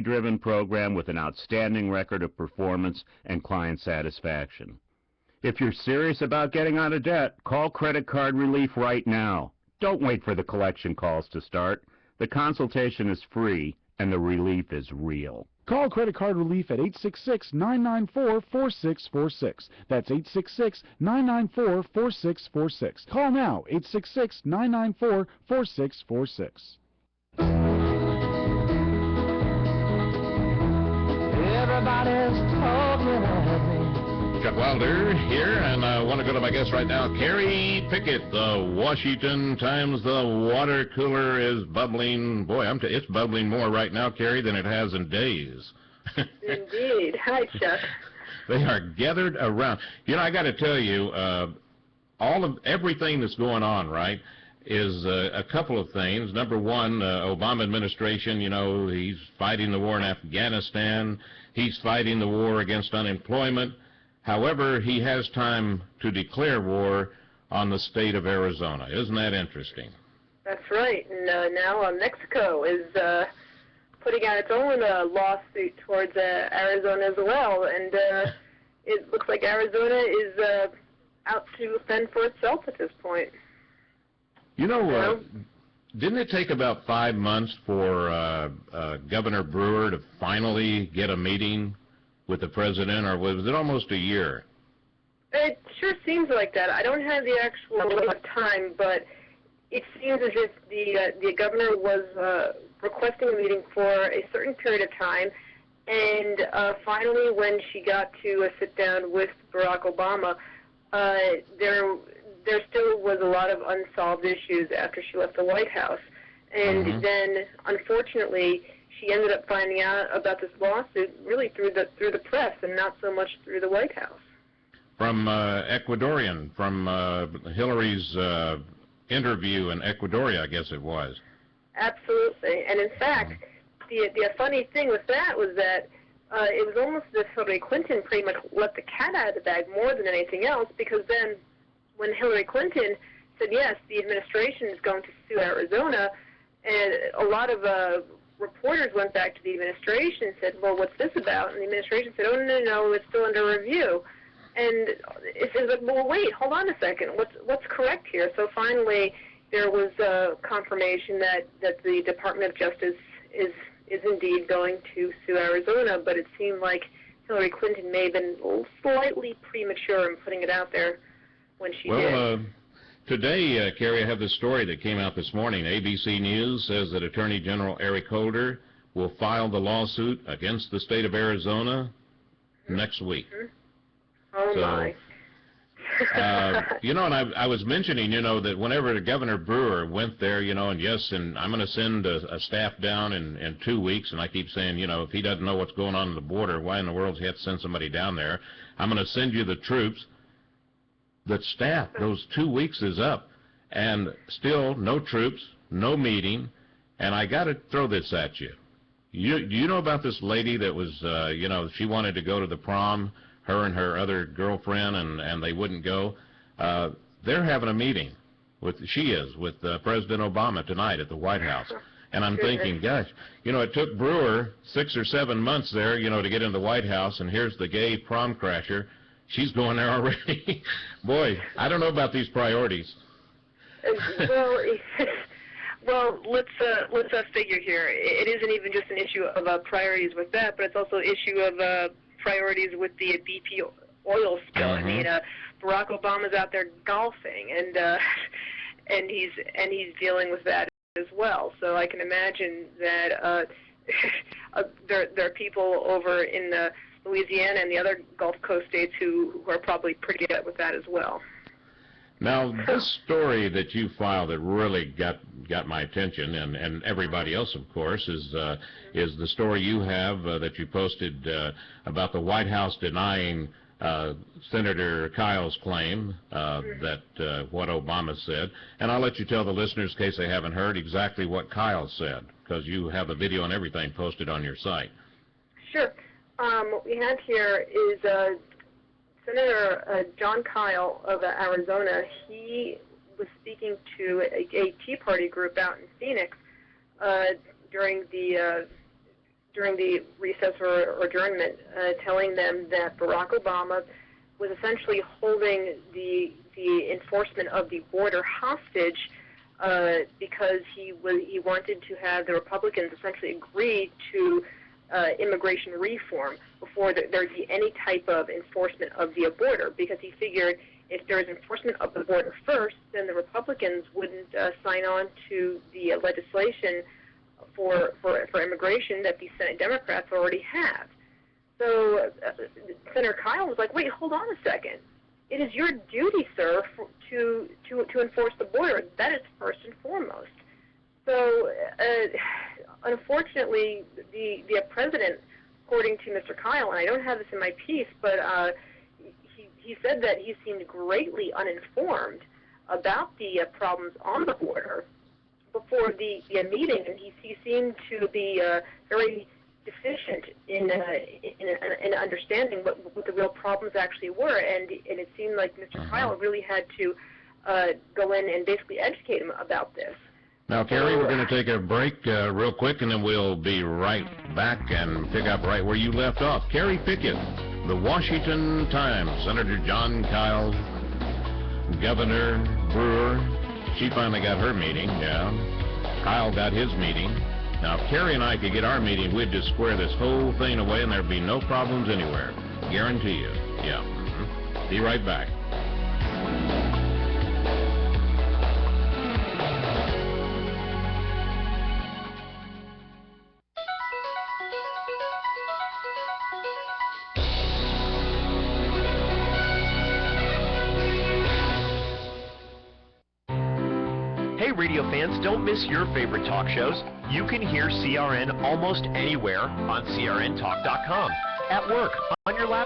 driven program with an outstanding record of performance and client satisfaction. If you're serious about getting out of debt, call Credit Card Relief right now. Don't wait for the collection calls to start. The consultation is free and the relief is real. Call Credit Card Relief at 866-994-4646. That's 866-994-4646. Call now, 866-994-4646. Everybody's talking at me. Chuck Wilder here, and I want to go to my guest right now, Carrie Pickett. The Washington Times, the water cooler is bubbling. Boy, it's bubbling more right now, Carrie, than it has in days. Indeed. Hi, Chuck. They are gathered around. You know, I got to tell you, everything that's going on, right, is a couple of things. Number one, Obama administration, you know, he's fighting the war in Afghanistan. He's fighting the war against unemployment. However, he has time to declare war on the state of Arizona. Isn't that interesting? That's right. And now Mexico is putting out its own lawsuit towards Arizona as well. And it looks like Arizona is out to fend for itself at this point. You know, didn't it take about 5 months for Governor Brewer to finally get a meeting with the president, or was it almost a year? It sure seems like that. I don't have the actual time, but it seems as if the governor was requesting a meeting for a certain period of time, and finally when she got to sit down with Barack Obama, there still was a lot of unsolved issues after she left the White House. And then, unfortunately, she ended up finding out about this lawsuit really through the press and not so much through the White House. From Ecuadorian, from Hillary's interview in Ecuador, I guess it was. Absolutely. And in fact, the funny thing with that was that it was almost as if Hillary Clinton pretty much let the cat out of the bag more than anything else, because then when Hillary Clinton said, yes, the administration is going to sue Arizona, and a lot of reporters went back to the administration and said, well, what's this about? And the administration said, oh, no, it's still under review. And it says, well, wait, hold on a second. What's correct here? So finally, there was confirmation that the Department of Justice is indeed going to sue Arizona, but it seemed like Hillary Clinton may have been slightly premature in putting it out there when she did. Today, Carrie, I have this story that came out this morning. ABC News says that Attorney General Eric Holder will file the lawsuit against the state of Arizona next week. Oh, so, my. You know, and I was mentioning, you know, that whenever Governor Brewer went there, you know, and yes, and I'm going to send a staff down in 2 weeks, and I keep saying, you know, if he doesn't know what's going on the border, why in the world does he have to send somebody down there? I'm going to send you the troops. The staff, those 2 weeks is up, and still no troops, no meeting, and I got to throw this at you. You know about this lady that was, you know, she wanted to go to the prom, her and her other girlfriend, and they wouldn't go. They're having a meeting with President Obama tonight at the White House. And I'm thinking, gosh, you know, it took Brewer 6 or 7 months there, you know, to get into the White House, and here's the gay prom crasher. She's going there already. Boy, I don't know about these priorities. Well, let's figure here. It isn't even just an issue of priorities with that, but it's also an issue of priorities with the BP oil spill. I mean, Barack Obama's out there golfing, and he's dealing with that as well. So I can imagine that there are people over in Louisiana and the other Gulf Coast states who are probably pretty good with that as well. Now, this story that you filed that really got my attention, and everybody else, of course, is the story you have that you posted about the White House denying Senator Kyle's claim that what Obama said. And I'll let you tell the listeners, in case they haven't heard, exactly what Kyle said, because you have a video and everything posted on your site. Sure. What we have here is Senator John Kyle of Arizona. He was speaking to a Tea Party group out in Phoenix during the during the recess or adjournment, telling them that Barack Obama was essentially holding the enforcement of the border hostage because he wanted to have the Republicans essentially agree to immigration reform before there'd be any type of enforcement of the border, because he figured if there was enforcement of the border first, then the Republicans wouldn't sign on to the legislation for immigration that the Senate Democrats already have. So Senator Kyle was like, wait, hold on a second. It is your duty, sir, to enforce the border. That is first and foremost. So unfortunately, the president, according to Mr. Kyle, and I don't have this in my piece, but he said that he seemed greatly uninformed about the problems on the border before the meeting, and he seemed to be very deficient in understanding what the real problems actually were, and it seemed like Mr. Kyle really had to go in and basically educate him about this. Now, Kerry, we're going to take a break real quick, and then we'll be right back and pick up right where you left off. Kerry Pickett, the Washington Times, Senator John Kyle, Governor Brewer. She finally got her meeting, yeah. Kyle got his meeting. Now, if Kerry and I could get our meeting, we'd just square this whole thing away, and there'd be no problems anywhere. Guarantee you. Yeah. Be right back. Hey, radio fans, don't miss your favorite talk shows. You can hear CRN almost anywhere on CRNtalk.com, at work, on your laptop.